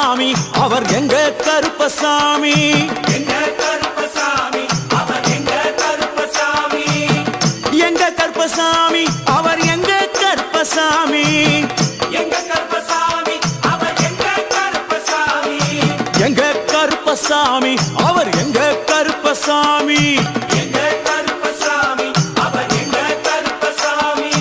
கருப்பசாமி அவர் எங்க கருப்பசாமி எங்க கருப்பசாமி அவர் எங்க கருப்பசாமி எங்க கருப்பசாமி அவர் எங்க கருப்பசாமி எங்க கருப்பசாமி அவர் எங்க கருப்பசாமி எங்க கருப்பசாமி அவர் எங்க கருப்பசாமி எங்க கருப்பசாமி அவர் எங்க கருப்பசாமி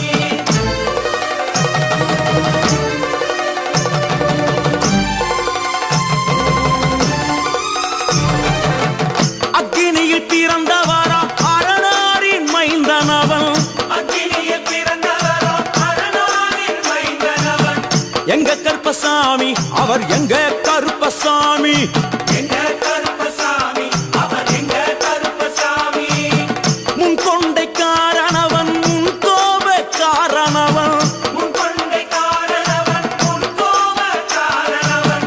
அக்கினியில் பிறந்தவரா அரணாரின் மைந்தனவன் அக்கினியில் பிறந்தவரோ அரணாரின் மைந்தனவன் எங்க கருப்பசாமி அவர் எங்க கருப்பசாமி எங்க கருப்பசாமி அவர் எங்க கருப்பசாமி முன் கொண்டைக்காரனவன் முன் கோபக்காரனவன் முன் கொண்டை காரணவன் முன் கோப காரணவன்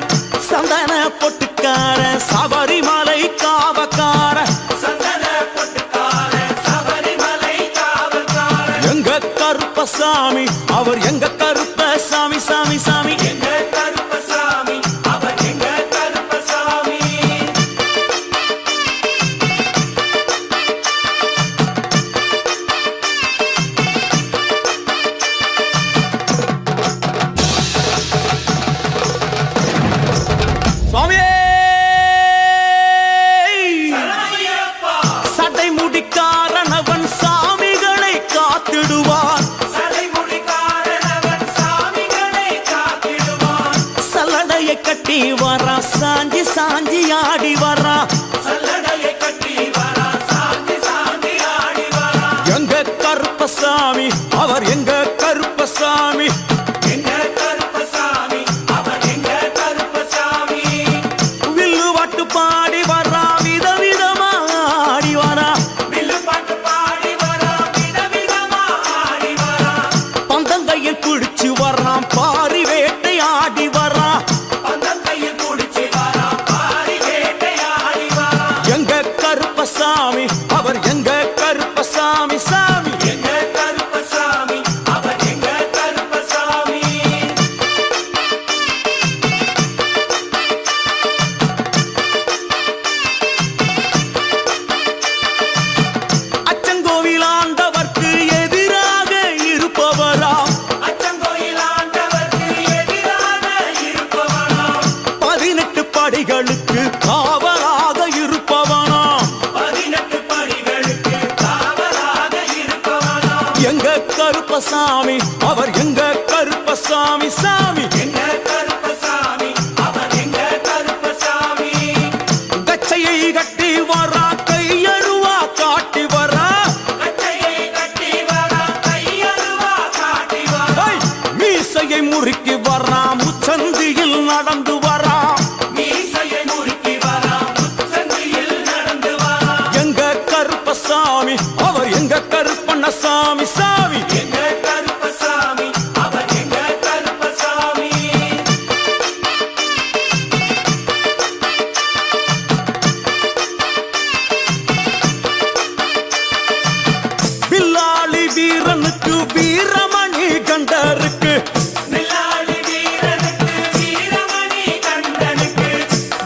சந்தன பொட்டுக்கார சபரிமலை காவக்கார சந்தன பொட்டுக்கார சபரிமலை காவல்கார எங்க கருப்பசாமி அவர் எங்க கருப்பசாமி சாமி சாமி எங்க கருப்பசாமி அவர் எங்க கருப்பசாமி சுவாமியே சரணமையப்பா சடை முடிக்காரனவன் சாமிகளை காத்திடுவான் சடைமுடி காரணவன் சாமிகளை காத்திடுவான் சல்லடையை கட்டி வரா சாஞ்சி சாஞ்சி ஆடி வரா சல்லடையை கட்டி வரா சாந்தி சாந்தி ஆடி வரா எங்க கருப்பசாமி அவர் எங்க கருப்பசாமி எங்க கருப்பசாமி அவர் எங்க கருப்பசாமி வில்லு வாட்டு பாடி வரா விதவிதமா ஆடி வரா வில்லு பாட்டு பாடி வரா விதவிதமா ஆடி வரா பந்தங்கையில் பிடிச்சு வர்றான் பாரி வேட்டை ஆடி வரா பந்தம் கையில் குடிச்சு வரா பாரி வேட்டையாடி வரா எங்க கருப்பசாமி அவர் எங்க கருப்பசாமி சாமி எங்க கருப்பசாமி அவர் எங்க கருப்பசாமி அச்சங்கோவில் ஆண்டவர்க்கு எதிராக இருப்பவராம் அச்சங்கோயில் ஆண்டவர்க்கு எதிராக இருப்பவனாம் 18 படிகளுக்கு காவலாக இருப்பவனாம் 18 படிகளுக்கு காவலாக இருப்பவனாம் எங்க கருப்பசாமி அவர் எங்க கருப்பசாமி சாமி எங்க கருப்பசாமி அவர் எங்க கருப்பசாமி கச்சையை கட்டி வரா கையருவா காட்டி வரா கச்சையை கட்டி வரா கையருவா காட்டி வரா ஐ, மீசையை முறுக்கி வரா முச்சந்தியில் நடந்து வரா மீசையை முறுக்கி வரா முச்சந்தியில் நடந்து வரா எங்க கருப்பசாமி அவர் எங்க கருப்பண்ணசாமி சாமி எங்க கருப்பசாமி அவர் எங்க கருப்பசாமி பில்லாளி வீரனுக்கு வீரமணி கண்டருக்கு நில்லாளி வீரனுக்கு வீரமணி கண்டனுக்கு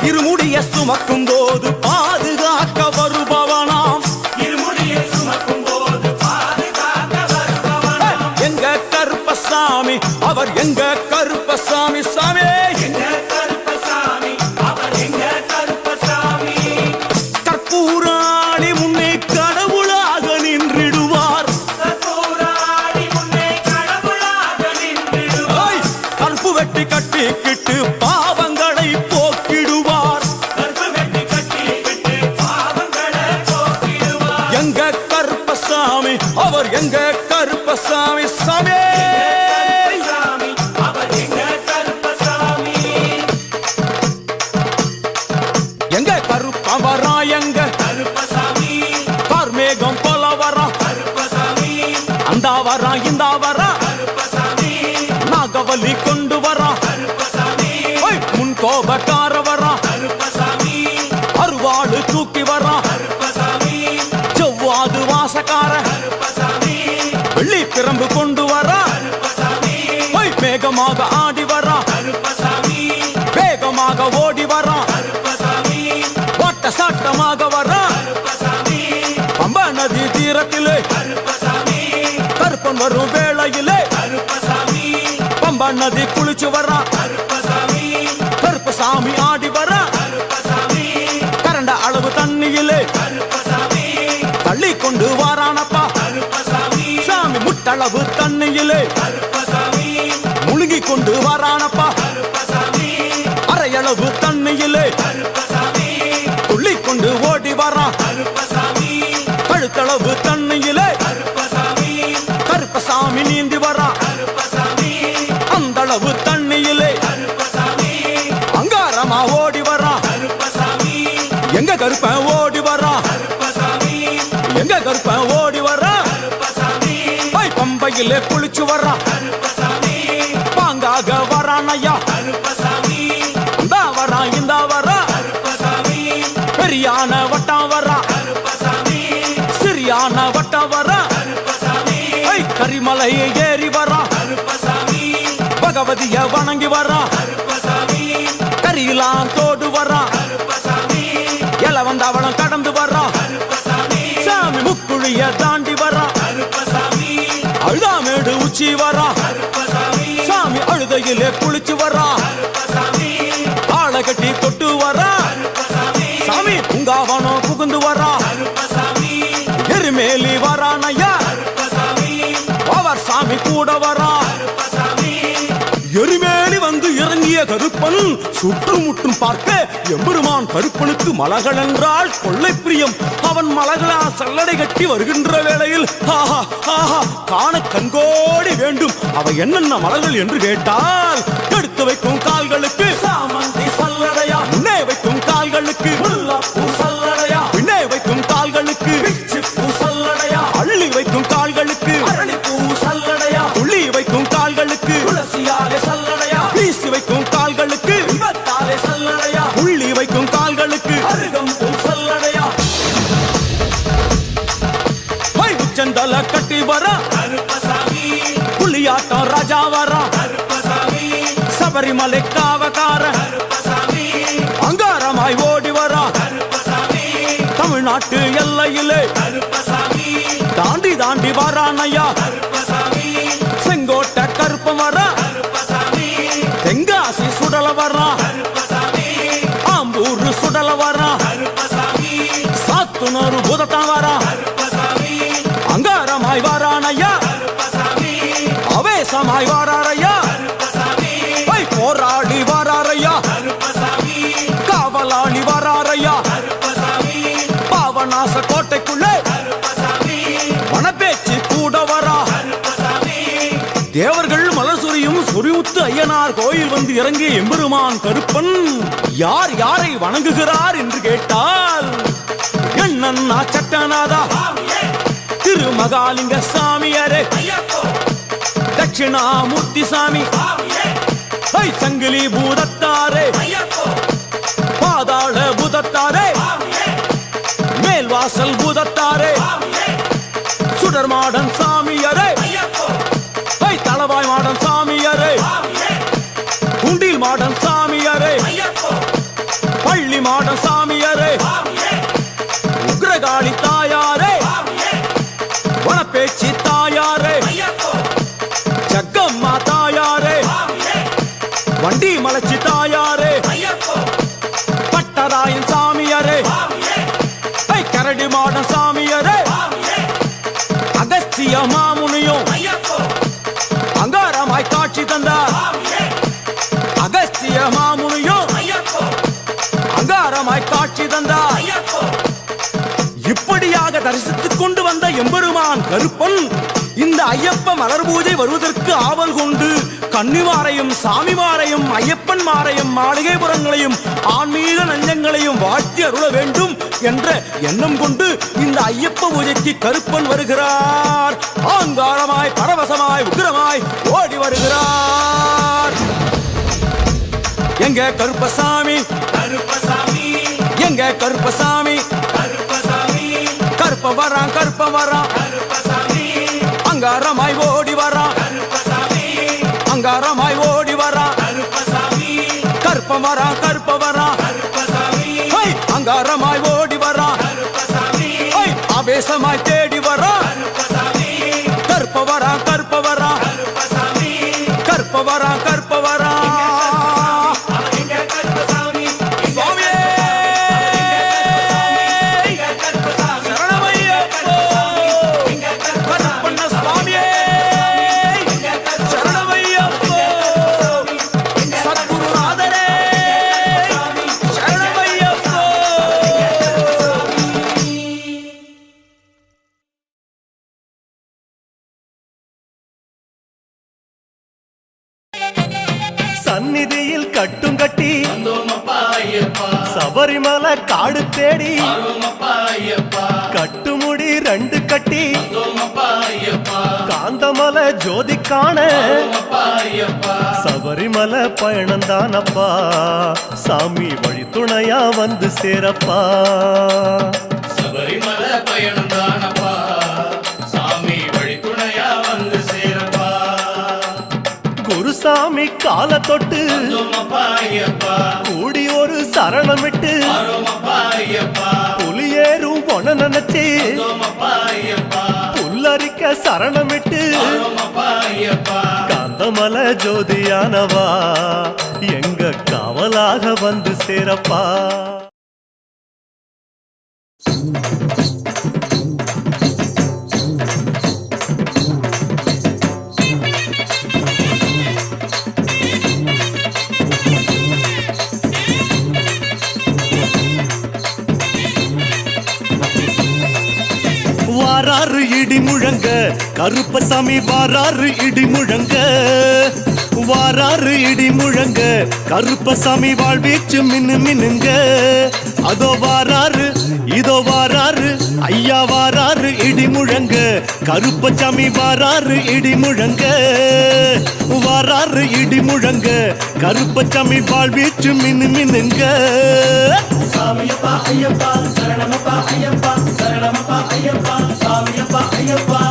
இருமுடிய சுமக்கும் போது பாதுகாக்க வருபவனாம் இருமுடியை சுமக்கும் போது பாதுகாக்க வருபவனாம் எங்க கருப்பசாமி அவர் எங்க கருப்பசாமி சாமி எங்க கருப்பசாமி அவர் எங்க கருப்பசாமி கற்பூராணி முன்னே கடவுளாக நின்றிடுவார் கற்பூராடி முன்னே கடவுளாக நின்றிடுவார் ஐ, கற்பு வெட்டி கட்டிக்கிட்டு பாவங்களை போக்கிடுவார் கற்பு வெட்டி கட்டி விட்டு பாவங்களை போக்கிடுவார் எங்க கருப்பசாமி அவர் எங்க கருப்பசாமி சாமி கருப்பசாமி அவர் எங்க கருப்பசாமி எங்க கருப்ப வரா எங்க கருப்பசாமி கார்மேகம் போல வரா கருப்பசாமி அந்த வரா இந்த வரா கருப்பசாமி நாகவலி கொண்டு வரா கருப்பசாமி ஐ, முன் கோபக்கார வரா கருப்பசாமி அருவாடு தூக்கி வரா கருப்பசாமி செவ்வாது வாசக்கார கருப்பசாமி வெள்ளி பிரம்பு கொண்டு வரா கருப்பசாமி மேகமாக ஆடி வரா கருப்பசாமி வேகமாக வாட்ட சாட்டமாக வரான் கருப்பசாமி பம்பா நதி தீரத்திலே கருப்பசாமி கருப்பன் வரும் வேளையிலே கருப்பசாமி பம்பா நதி குளிச்சு வரான் கருப்பசாமி கருப்பசாமி ஆடி வரான் கருப்பசாமி கரண்ட அளவு தண்ணியிலே கருப்பசாமி தள்ளி கொண்டு வாரானப்பா கருப்பசாமி சாமி முட்டளவு தண்ணியிலே கருப்பசாமி முழுகி கொண்டு வாரானப்பா கருப்பசாமி அரையளவு தண்ணியிலே கருப்பசாமி துள்ளி கொண்டு ஓடி வரான் கருப்பசாமி கழுத்தளவு தண்ணியிலே கருப்பசாமி கருப்பசாமி நீந்தி வரான் கருப்பசாமி அந்தளவு தண்ணியிலே கருப்பசாமி அங்காரமா ஓடி வரான் கருப்பசாமி எங்க கருப்பன் ஓடி வரான் கருப்பசாமி எங்க கருப்பன் ஓடி வரான் கருப்பசாமி பம்பையிலே குளிச்சு வரான் கருப்பசாமி பாங்காக வரான் ஐயா கருப்பசாமி இந்தா வரான் இந்தா வரான் கருப்பசாமி பெரியான வட்டம் வரான் கருப்பசாமி சிறியான வட்டம் வரான் கருப்பசாமி கரிமலையை ஏறி வரான் கருப்பசாமி பகவதிய வணங்கி வரான் கருப்பசாமி கரியெல்லாம் தோடு வரான் கருப்பசாமி இளவந்தவளம் கடந்து வரான் கருப்பசாமி சாமி முக்குழிய தாண்டி வரான் கருப்பசாமி அழுதாமேடு உச்சி வரான் கருப்பசாமி சாமி அழுதையிலே குளிச்சு வரான் கருப்பசாமி ஆளை கட்டி தொட்டு வரான் கருப்பசாமி சாமி பூங்காவனம் புகுந்து வரான் கருப்பசாமி எருமேலி வரான் ஐயா கருப்பசாமி அவர் சாமி கூட வரான் கருப்பசாமி எருமேலி வந்து இறங்கிய கருப்பன் சுற்றுமுற்றும் பார்க்க எம்பெருமான் கருப்பனுக்கு மலகள் என்றால் கொள்ளை பிரியம். அவன் மலகளா சல்லடை கட்டி வருகின்ற வேளையில் ஆஹா ஆஹா காண கண்கோடி வேண்டும். அவை என்னென்ன மலர்கள் என்று கேட்டால் எடுத்து வைக்கும் கால்களுக்கு சாமந்தி சல்லடையா முன்னே வைக்கும் கால்களுக்கு முல்லப்பூ சல்லடையா பின்னே வைக்கும் கால்களுக்கு பிச்சிப்பூ சல்லடையா அள்ளி வைக்கும் கால்களுக்கு அரளிப்பூ சல்லடையா துள்ளி வைக்கும் கால்களுக்கு துளசியாலே சல்லடையா வீசி வைக்கும் கால்களுக்கு இன்பத்தாலே சல்லடையா உள்ளி வைக்கும் கால்களுக்கு அருகம்பூ சல்லடையா உச்சந்தல கட்டி வர கருப்பசாமி புலியாட்டம் ராஜா வர கருப்பசாமி சபரிமலை காவகார கருப்பசாமி அங்காரமாய் ஓடி வர கருப்பசாமி தமிழ்நாட்டு எல்லையிலே கருப்பசாமி தாண்டி தாண்டி வரானையா கருப்பசாமி செங்கோட்டை கருப்பம் வர கருப்பசாமி தெங்காசி சுடல வர கருப்பசாமி ஆம்பூர் சுடல வர கருப்பசாமி சாத்துனூர் புதட்டம் வர கருப்பசாமி அங்காரமாய் வரானையா கருப்பசாமி அவேசமாய் வராரையா கருப்பசாமி போராடி வராரையா கருப்பசாமி காவலாளி வராரையா கருப்பசாமி பாவநாச கோட்டைக்குள்ளே கருப்பசாமி வனப்பேச்சு கூட வரா கருப்பசாமி தேவர்கள் மலர் சொரியும் சொரிமுத்து ஐயனார் கோயில் வந்து இறங்கிய எம்பெருமான் கருப்பன் யார் யாரை வணங்குகிறார் என்று கேட்டால் என்னன்னா சட்டநாதா சாமியே திருமகாலிங்க சாமியாரே ஐயப்போ தட்சிணாமூர்த்தி சாமி சாமியே சங்கிலி பூதத்தாரே ஐயப்போ பாதாள பூதத்தாரே சாமியே மேல்வாசல் பூதத்தாரே சாமியே சுடர்மாடன் சாமியாரே ஐயப்போ தளவாய் மாடன் சாமியாரே சாமியே குண்டில் மாடன் சாமியாரே ஐயப்போ பள்ளி மாடன் சாமியாரே சாமியே உக்ரகாளி தாயாரே சாமியே வனப்பேச்சி தாயாரே ஐயப்போ ஜக்கம்மா தாயாரே சாமியே வண்டி மலச்சி தாயாரே ஐயப்போ பட்டராயன் சாமியாரே சாமியே கரடி மாடன் சாமியாரே சாமியே அகஸ்திய மாமுனியும் ஐயப்போ அங்காரமாய் காட்சி தந்தார் சாமியே அகஸ்திய மாமுனியும் ஐயப்போ அங்காரமாய் காட்சி தந்தார் ஐயப்போ இப்படியாக தரிசித்துக் கொண்டு வந்த எம்பெருமான் கருப்பன் இந்த ஐயப்ப மலர் பூஜை வருவதற்கு ஆவல் கொண்டு கன்னிமாரையும் சாமிமாரையும் ஐயப்பன் மாரையும் மாளிகைபுரங்களையும் ஆன்மீக நஞ்சங்களையும் வாழ்த்தி அருள வேண்டும் என்ற எண்ணம் கொண்டு இந்த ஐயப்ப பூஜைக்கு கருப்பன் வருகிறார். ஆங்காரமாய் பரவசமாய் உக்கிரமாய் ஓடி வருகிறார். எங்க கருப்பசாமி கருப்பசாமி எங்க கருப்பசாமி கருப்பசாமி கருப்ப வரான் கருப்ப வரான் கருப்பசாமி அங்காரமாய் ஓடி வரான் கருப்பசாமி அங்காரமாய் ஓடி வரான் கருப்பசாமி கருப்ப வரான் கருப்ப வரான் கருப்பசாமி அங்காரமாய் ஓடி வரா கருப்பசாமி ஆவேசமாய் தேடி வரா கருப்பசாமி கற்பவரா கற்பவரா கருப்பசாமி கற்பவரா கற்பவரா எங்க கருப்பசாமி சுவாமியே எங்க கருப்பசாமி சரணமையப்போ எங்க கருப்பசாமி கற்பண்ண சுவாமியே சரணமையப்போ சத்குருநாதரே சரணமையப்போ சந்நிதியில் கட்டும் கட்டி வந்தோமப்பா ஐயப்பா சபரிமலை காடு தேடி வரோமப்பா ஐயப்பா கட்டுமுடி 2 கட்டி வந்தோமப்பா ஐயப்பா காந்தமலை ஜோதி காண வரோமப்பா ஐயப்பா சபரிமலை பயணந்தானப்பா சாமி வழி துணையா வந்து சேரப்பா சபரிமலை பயணம் தானப்பா சாமி வழித்துணையா வந்து சேரப்பா குருசாமி கால தொட்டு வந்தோமப்பா ஐயப்பா கூடி ஒரு சரணமிட்டு வரோமப்பா ஐயப்பா புலியேறும் பொன நினைச்சு வந்தோமப்பா ஐயப்பா புல்லரிக்க சரணமிட்டு வரோமப்பா ஐயப்பா காந்தமலை ஜோதியானவா எங்க காவலாக வந்து சேரப்பா வாராறு இடி முழங்க கருப்பசாமி வாராறு இடி முழங்க வாராறு இடி முழங்க கருப்பசாமி வாழ்வீச்சு மின்னு மின்னுங்க அதோ வாராறு இதோ வாராறு ஐயா வாராறு இடி முழங்க கருப்பசாமி வாராறு இடி முழங்க வாராறு இடி முழங்க கருப்பசாமி வாழ்வீச்சு மின்னு மின்னுங்க சாமியப்பா ஐயப்பா சரணமப்பா ஐயப்பா சரணமப்பா ஐயப்பா சாமியப்பா ஐயப்பா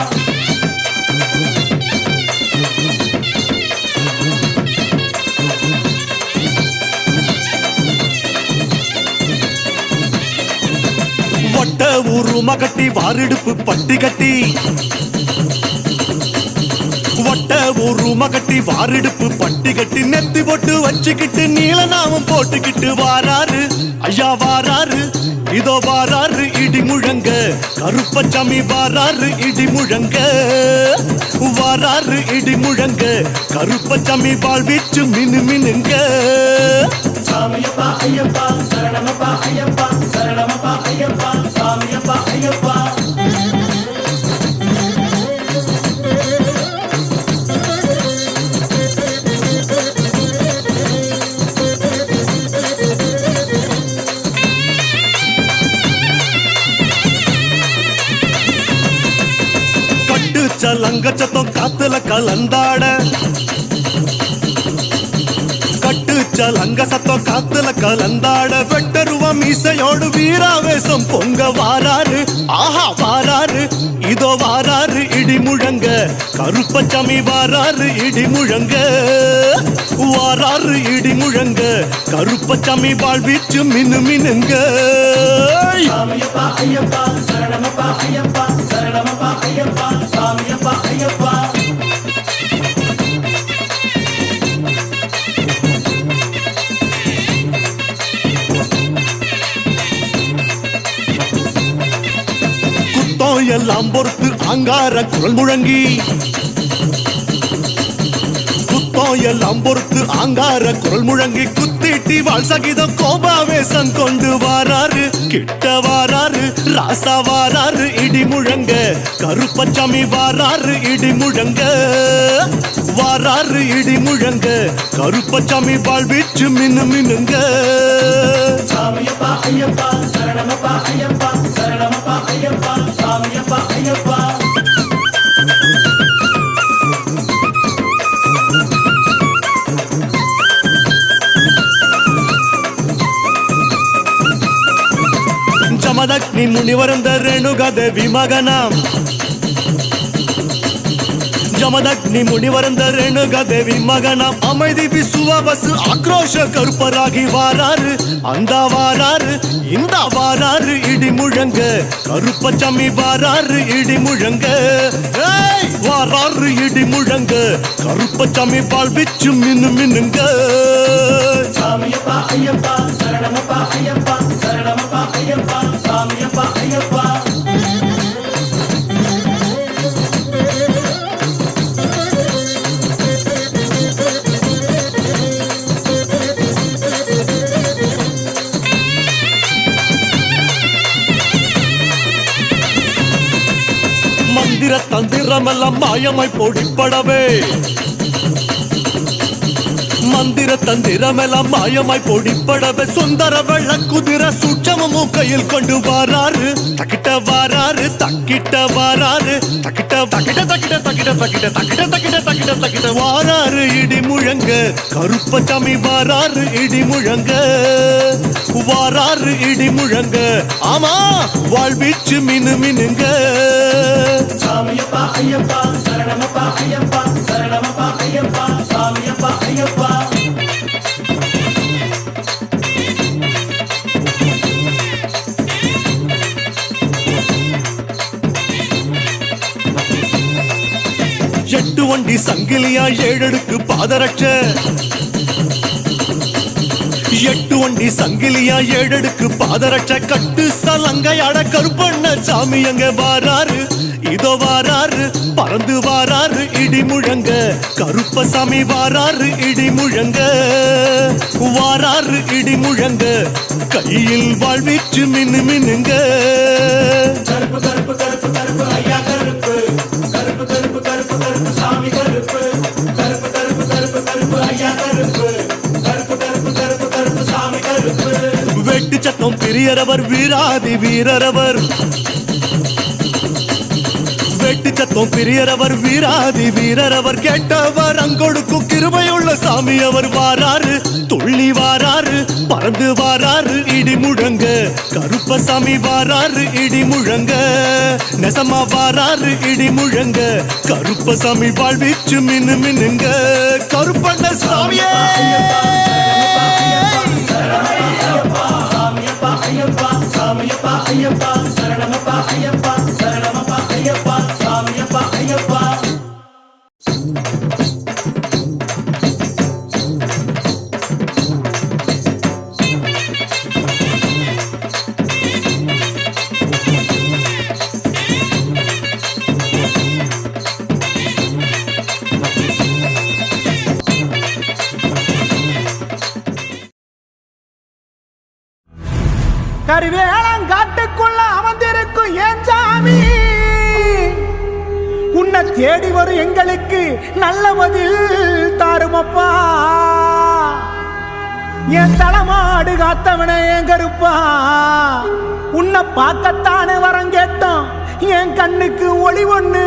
வட்ட உரும கட்டி வாரிடுப்பு பட்டி கட்டி வட்ட உரும கட்டி வாரிடுப்பு பட்டி கட்டி நெத்தி போட்டு வச்சுக்கிட்டு நீல நாமம் போட்டுக்கிட்டு வாராரு ஐயா வாராரு இதோ வாராரு இடி முழங்க கருப்பசாமி வாராரு இடி முழங்க வாராரு இடி முழங்க கருப்பசாமி வாழ்வீச்சு மினு மினுங்க சாமியப்பா ஐயப்பா சரணமப்பா ஐயப்பா சரணமப்பா ஐயப்பா சாமியப்பா ஐயப்பா கட்டு சலங்க சத்தம் காத்துல கலந்தாட கட்டு சலங்க சத்தம் காத்துல கலந்தாட வெட்டருவம் இசையோடு வீராவேசம் பொங்க வாராரு ஆஹா வாராரு இதோ வாராரு இடி முழங்க கருப்பசாமி வாராரு இடி முழங்க வாராரு இடி முழங்க கருப்பசாமி வாழ்வீச்சு மினு மினுங்க சாமியப்பா ஐயப்பா சரணமப்பா ஐயப்பா சரணமப்பா ஐயப்பா சாமியப்பா ஐயப்பா குத்தம் எல்லாம் பொறுத்து அங்கார குரல் முழங்கி குத்தம் எல்லாம் பொறுத்து அங்கார குரல் முழங்கி குத்திட்டி வாழ் சகிதம் கோபாவேசம் கொண்டு வாராரு கிட்ட வாராரு ராசா வாராரு இடி முழங்க கருப்பசாமி வாராரு இடி முழங்க வாராரு இடி முழங்க கருப்பசாமி வாழ்வீச்சு மினு மினுங்க சாமியப்பா ஐயப்பா சரணமப்பா ஐயப்பா சரணமப்பா ஐயப்பா சாமியப்பா ஐயப்பா ಜಮದಗ್ನಿ ಮುನಿವರಂದ ರೇಣುಗಾದೇವಿ ಮಗನಾಂ ಜಮದಗ್ನಿ ಮುನಿವರಂದ ರೇಣುಗಾದೇವಿ ಮಗನಾಂ அமைதி விசுவ பஸ் ஆக்ரோஷ கருப்பராகி வாராரு அந்த வாராரு இந்த வாராரு இடி முழங்க கருப்பசாமி வாராரு இடி முழங்க ஏய், வாராரு இடி முழங்க கருப்பசாமி வாழ்விச்சு மின்னு மின்னுங்க சாமியப்பா ஐயப்பா சரணமப்பா ஐயப்பா சரணமப்பா ஐயப்பா சாமியப்பா ஐயப்பா மந்திர தந்திரமெல்லாம் மாயமாய் பொடிப்படவே மந்திர தந்திரமெல்லாம் மாயமாய் பொடிப்படவே சுந்தர வெள்ள குதிரை சூட்சமும் கையில் கொண்டு வாராரு தக்கிட்ட வாராரு தக்கிட்ட வாராரு தக்கிட்ட தக்கிட்ட தக்கிட்ட தக்கிட்ட தக்கிட்ட தக்கிட்ட தக்கிட்ட தக்கிட்ட தக்கிட்ட வாராரு இடி முழங்க கருப்பசாமி வாராரு இடி முழங்க வாராரு இடி முழங்க ஆமா வாழ்வீச்சு மினு மினுங்க சாமியப்பா ஐயப்பா சரணமப்பா ஐயப்பா சரணமப்பா ஐயப்பா சாமியப்பா ஐயப்பா எட்டு வண்டி சங்கிலியா ஏழடுக்கு பாதரட்ச எட்டு வண்டி சங்கிலியா ஏழடுக்கு பாதரட்ச கட்டு சலங்கையாட கருப்பண்ண சாமி அங்க வாராரு இதோ வாராரு பறந்து வாராரு இடி முழங்க கருப்பசாமி வாராரு இடி முழங்க வாராரு இடி முழங்க கையில் வாழ்வீச்சு மின்னு மின்னுங்க கருப்பு கருப்பு கருப்பு கருப்பு ஐயா கருப்பு கருப்பு கருப்பு கருப்பு கருப்பு சாமி கருப்பு கருப்பு கருப்பு கருப்பு கருப்பு ஐயா கருப்பு கருப்பு கருப்பு கருப்பு கருப்பு சாமி கருப்பு வெட்டு சத்தம் பெரியரவர் வீராதி வீரரவர் வெட்டு சத்தம் பெரியரவர் வீராதி வீரரவர் கேட்டவர் அங்கொடுக்கும் கிருபையுள்ள சாமி அவர் வாராரு துள்ளி வாராரு பறந்து வாராரு இடி முழங்க கருப்பசாமி வாராரு இடி முழங்க நெசமா வாராரு இடி முழங்க கருப்பசாமி வாழ்வீச்சு மின்னு மின்னுங்க கருப்பண்ண சாமியே சாமியப்பா ஐயப்பா சாமியப்பா ஐயப்பா சரணமப்பா ஐயப்பா சரணமப்பா ஐயப்பா சாமியப்பா ஐயப்பா கருவேலங்காட்டுக்குள்ள அமர்ந்திருக்கும் ஏன் சாமி உன்னை தேடி வரும் எங்களுக்கு நல்ல பதில் தாருமப்பா என் தலைமாடு காத்தவனே என் கருப்பா உன்னை பார்க்கத்தானே வரம் கேட்டோம் என் கண்ணுக்கு ஒளி ஒண்ணு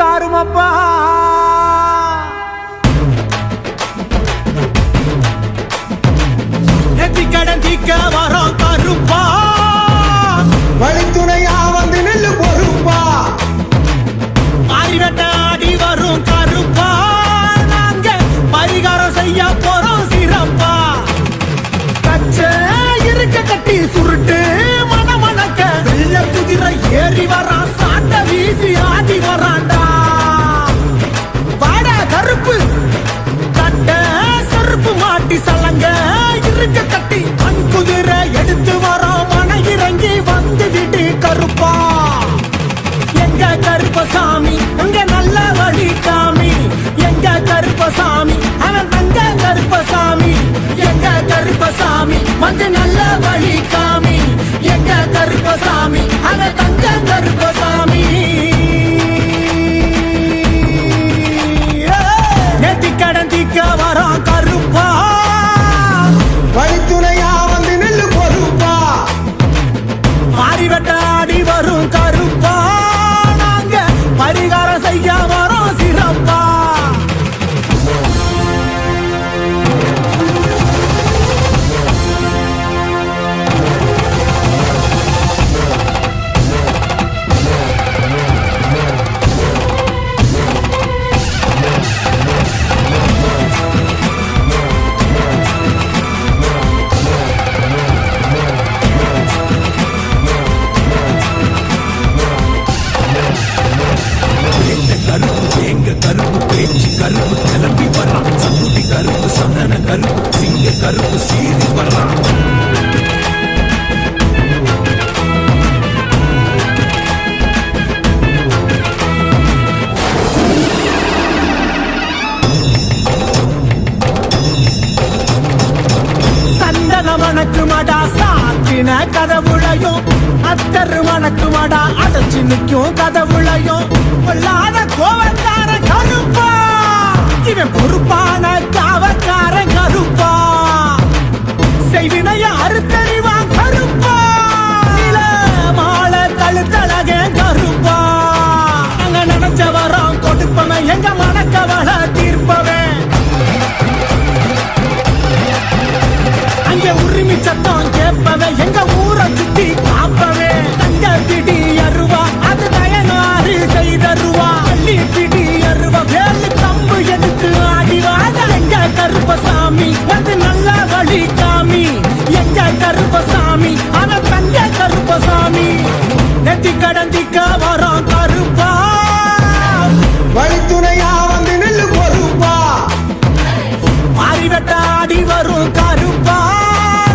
தாருமப்பா கடன் தீக்க வரோம் கருப்பா வழித்துணையா வந்து நெல்லு பொறுப்பா மாறிவட்ட ஆடி வரும் கருப்பா நாங்க பரிகாரம் செய்ய போறோம் சிறப்பா கச்ச இருக்க கட்டி சுருட்டு மணமணக்க வெள்ள குதிரை ஏறி வரான் சாட்ட வீசி ஆடி வரான்டா வாடா கருப்பு கட்ட செருப்பு மாட்டி சலங்க இருக்க கட்டி மண் குதிரை எடுத்து வரோம் மன இறங்கி வந்து விடு கருப்பா எங்க கருப்பசாமி அங்க நல்ல வழி காமி எங்க கருப்பசாமி அவன் தங்க கருப்பசாமி எங்க கருப்பசாமி வந்து நல்ல வழி காமி எங்க கருப்பசாமி அவன் தங்க கருப்பசாமி நேத்தி கடன் தீக்க வரோம் கருப்பா வழித்துணையா வந்து நெல்லு பொறுப்பா மாறிவட்ட ஆடி வரும் கருப்பா நாங்க பரிகாரம் செய்ய வரோம் சிறப்பா ஆமாடா அடைச்சு நிக்கும் கதவுளையும் கொள்ளாத கோவக்கார கருப்பா இவன் பொறுப்பான காவக்கார கருப்பா செய்வினைய அறுத்தறிவான் கருப்பா நில மாலை கழுத்தழக கருப்பா அங்க நினைச்ச வரோம் கொடுப்பவன் எங்க மனக்கவலை தீர்ப்பவன் அங்க உரிமை சத்தம் கேட்பவன் எங்க ஊரை சுத்தி காப்பவன் தங்க பிடி அருவா அது தயனாறு செய்தருவா அள்ளி பிடி அருவா வேலு கம்பு எடுத்து ஆடிவாத எங்க கருப்பசாமி அது நல்ல வழி காமி எங்க கருப்பசாமி அவன் தங்க கருப்பசாமி நெத்தி கடந்திக்க வரோம் கருப்பா வழித்துணையா வந்து நெல்லு பொறுப்பா மாறி வெட்டாடி வரும் கருப்பா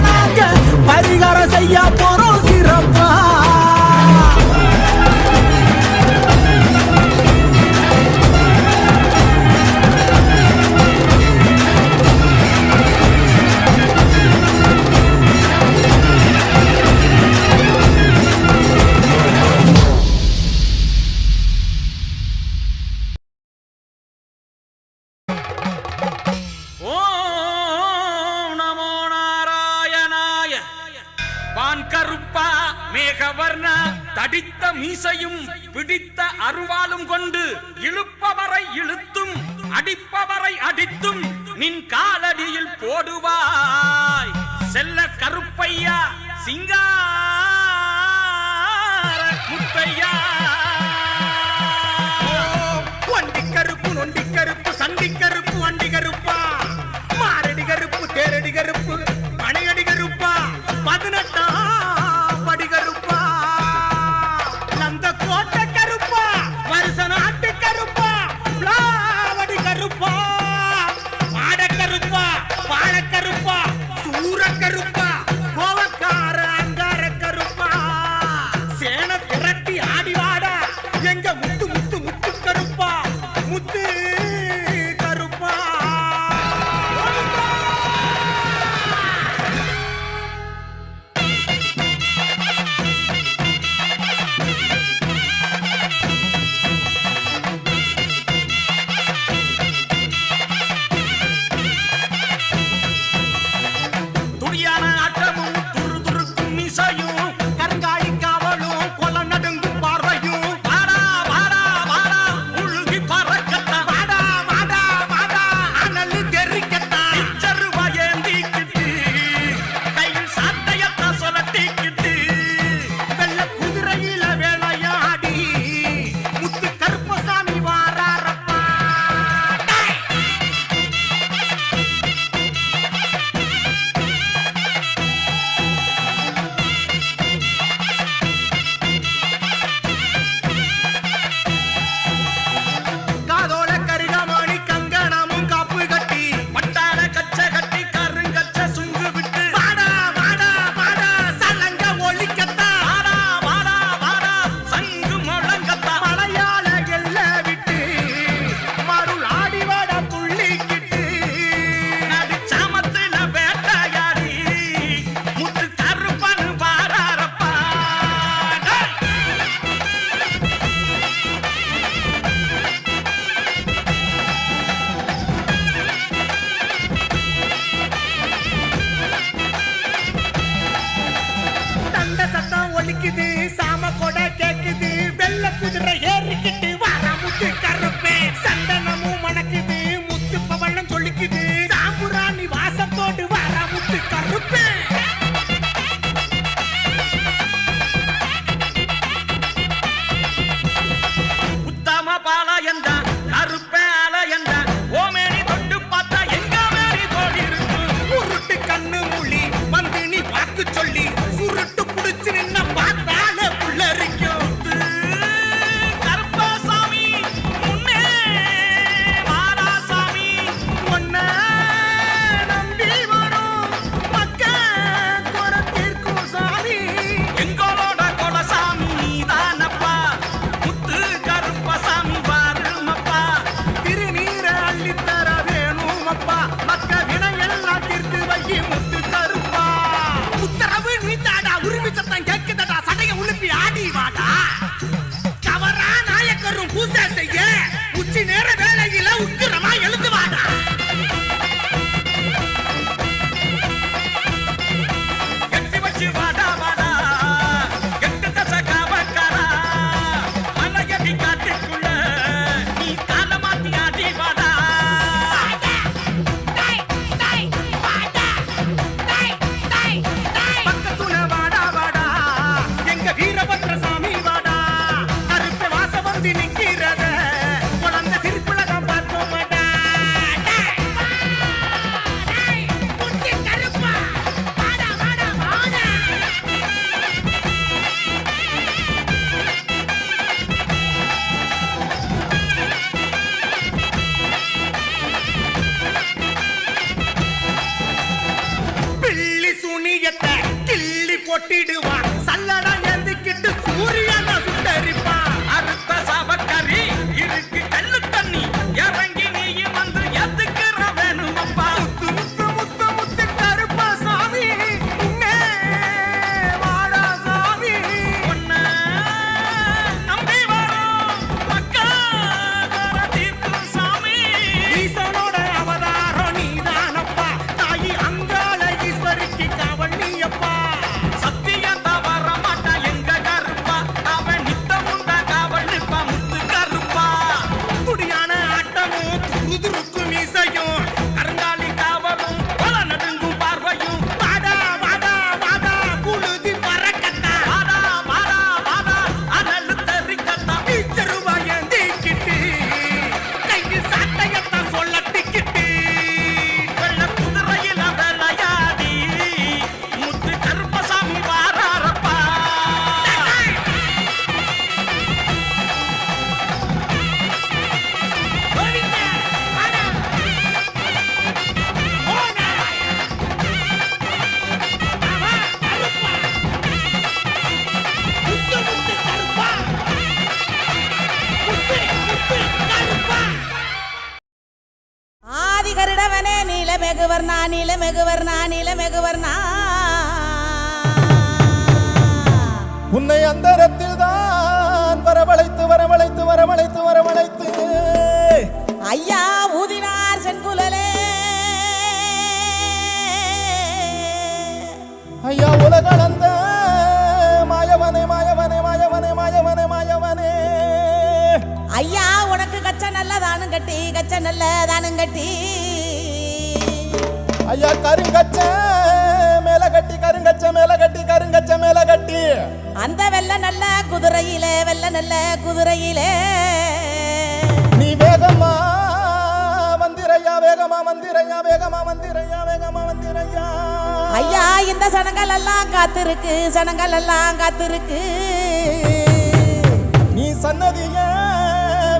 நாங்க பரிகாரம் செய்ய போறோம் சிறப்பா ஓம் நமோ நாராயணாய. வான் கருப்பா மேகவர்ணா தடித்த மீசையும் பிடித்த அருவாளும் கொண்டு இழுப்பவரை இழுத்தும் அடிப்பவரை அடித்தும் நின் காலடியில் போடுவாய் செல்ல கருப்பையா சிங்கார முத்தையா. ஒண்டி கருப்பு நொண்டி கருப்பு சண்டி கருப்பு வண்டி கருப்பா மாரடி கருப்பு தேரடி கருப்பு பனையடி கருப்பா 18ஆம் படி கருப்பா நந்த கோட்டை கருப்பா வருஷ நாட்டு கருப்பா விளாவடி கருப்பா மாட கருப்பா பாழ கருப்பா சூர கருப்பா கோவக்கார அங்கார கருப்பா சேன திரட்டி ஆடிவாடா எங்க முத்து முத்து முத்து கருப்பா முத்து கருப்பா. நீலமெகுவர்ணா உன்னை அந்தரத்தில் தான் வரவழைத்து ஐயா ஊதினார் செங்குழலே ஐயா உலகளந்த மாயவனே ஐயா உனக்கு கச்ச நல்லதானும் கட்டி ஐயா கருங்கச்ச மேல கட்டி அந்த வெள்ள நல்ல குதிரையிலே நீ வேகமா மந்திரையா ஐயா இந்த சனங்கள் எல்லாம் காத்திருக்கு நீ சன்னதிய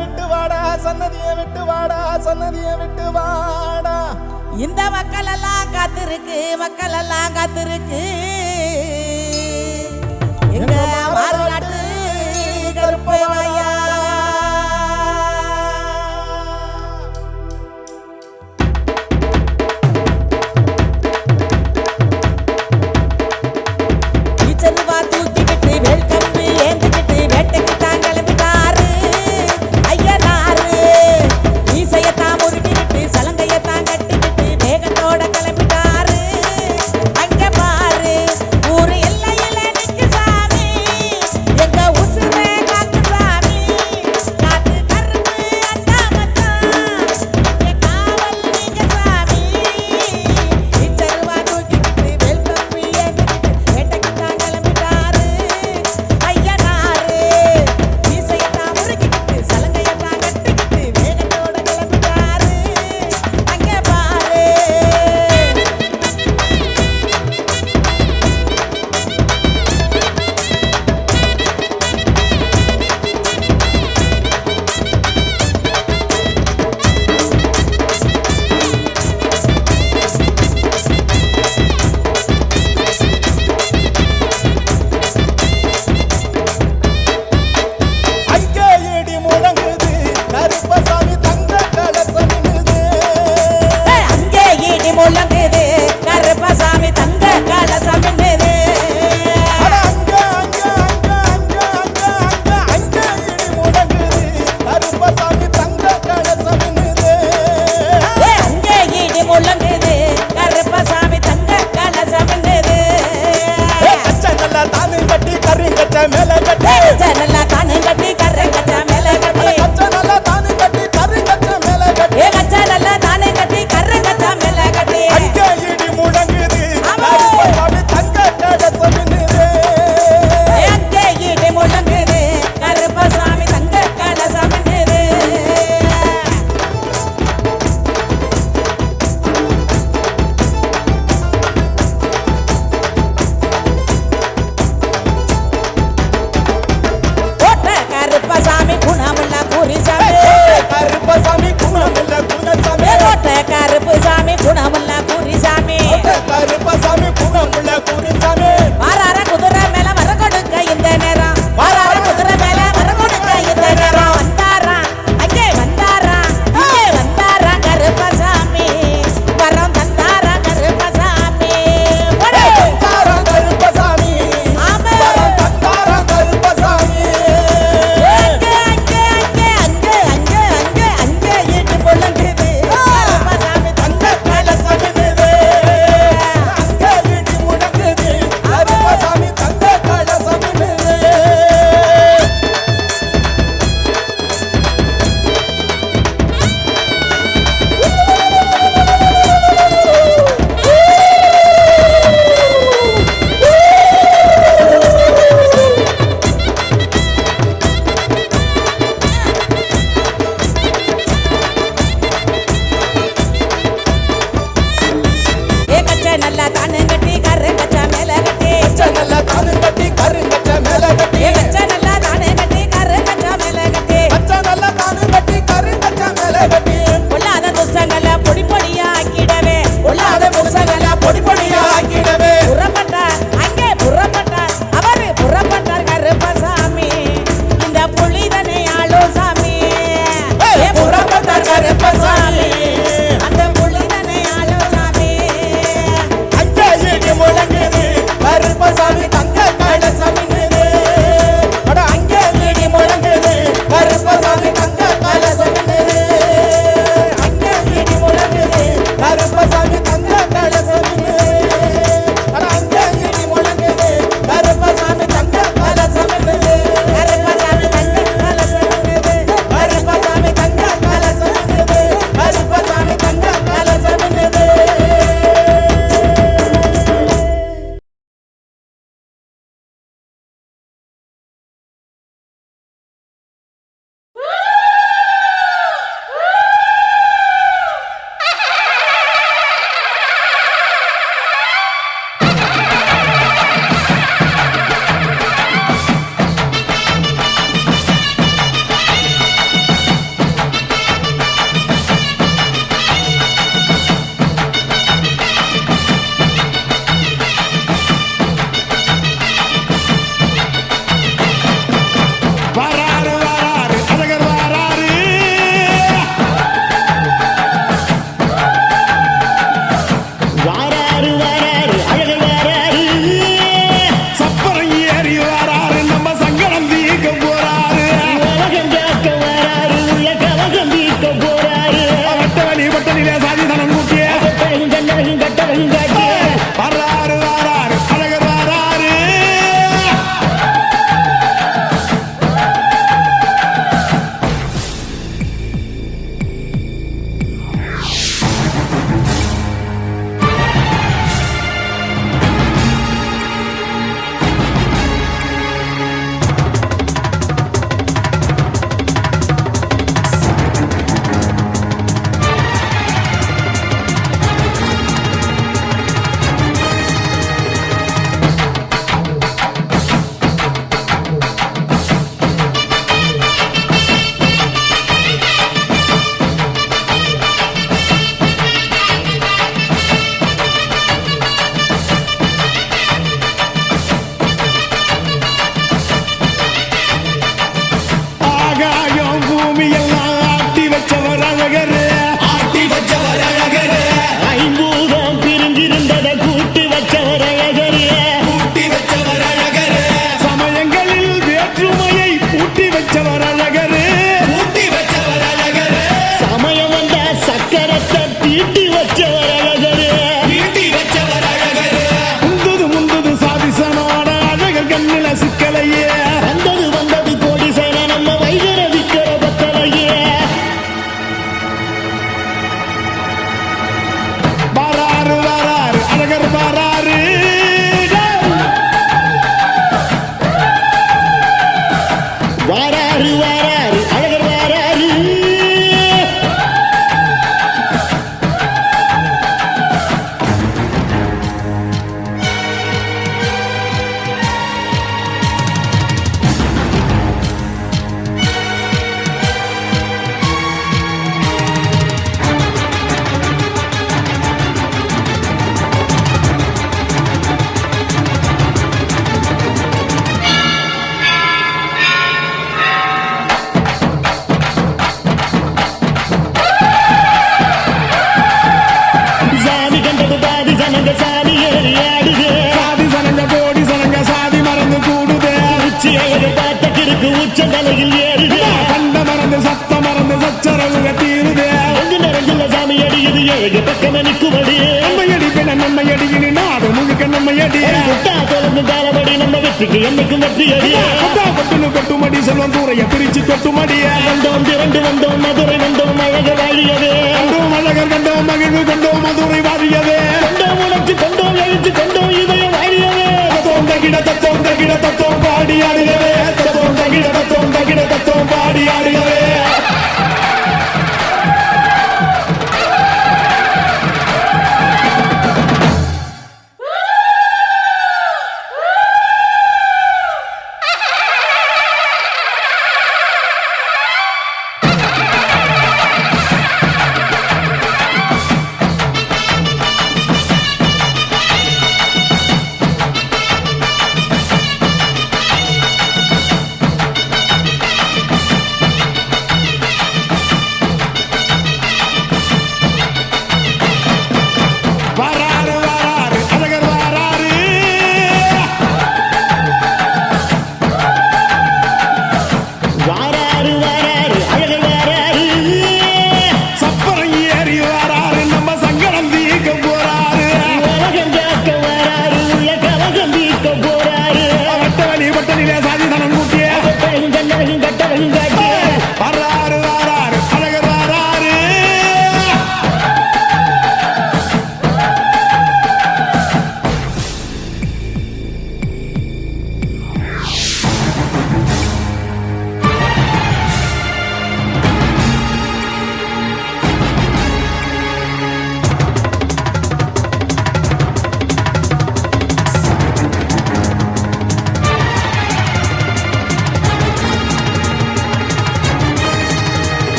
விட்டு வாடா இந்த மக்கள் எல்லாம் காத்திருக்கு எங்க மாறுநாட்டு கருப்பையா டீச்சருவா தூக்கிக்கிட்டு வேல்கம்பு ஏந்திக்கிட்டு வேட்டைக்கு தான் கிளம்பிட்டாரு ஐயனாரு ஈசையத்தான் முறுக்கிக்கிட்டு சலங்கையத்தான் கட்டிக்கிட்டு வேகத்தோட கிளம்பிட்டாரு அங்க பாரு ஊரு எல்லையில நிக்கு சாமி வச்சவர் அழகரு ஊட்டி வச்சவர் அழகரு சமயம் வந்த சக்கரத்தை தீட்டி வச்சவர் அழகரு வீட்டி வச்சவர் அழகரு முந்துது முந்துது சாதிசனோட அழகர் கண்ணில சிக்கலையே வந்தது வந்தது கோடி சேன நம்ம வைகர விக்கிற பத்தலையே வாராரு வாராரு அழகர் வாராரு வாராரு வாராரு அழகர் வாராரு சாமி கண்டது பாதி சனங்க சாமி ஏறி ஆடுது சாதி சனங்க கோடி சனங்க சாதி மறந்து கூடுதே உச்சி அழகு பார்த்த கிறுக்கு உச்ச தலையில் ஏறுது கண்ட மறந்து சத்த மறந்து சச்சரவுக தீருதே அங்கு நிறைஞ்சுள்ள சாமி அடியுது ஏழு பக்கமே நிற்குமடி நம்மையடி பின்ன நம்மையடி இனி நாடு முழுக்க நம்மையடி முட்டா தொடர்ந்து தாளபடி நம்ம வெற்றிக்கு என்னைக்கும் வெற்றி அடி கொட்டுனு கொட்டுமடி செல்வம் தூரைய பிரிச்சு கொட்டுமடிய வந்தோம் திரண்டு வந்தோம் மதுரை வந்தோம் அழக வாழியவே கண்டோம் அழகர் கண்டோம் மகிழ்வு கண்டோம் மதுரை வாழியவே கொண்டோம் உணர்ச்சி கொண்டோம் எழுச்சி கொண்டோம் இதய வாழியவே தத்தோம் தகிட தத்தோம் பாடி ஆடுகவே தத்தோம் தகிட தத்தோம் பாடி ஆடுகவே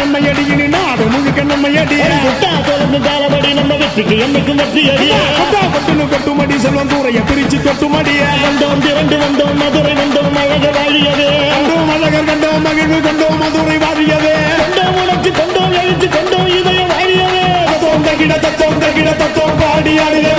நம்ம அடி இனி நாடு முழுக்க நம்ம அடி தொடர்ந்து தாளபடி நம்ம வெற்றிக்கு என்னைக்கும் வெற்றி அடி கொட்டுன்னு கொட்டுமடி செல்வம் கூரைய பிரிச்சு கொட்டுமடிய வந்தோம் திரண்டு வந்தோம் மதுரை வந்தோம் அழக வாழியவே கண்டோம் அழகர் கண்டோம் மகிழ்வு கண்டோம் மதுரை வாழியவே கொண்டோம் உணர்ச்சி கொண்டோம் எழுச்சி கொண்டோம் இதயம் வாழியவே தத்தோம் தகிட தத்தோம் பாடி ஆடியவே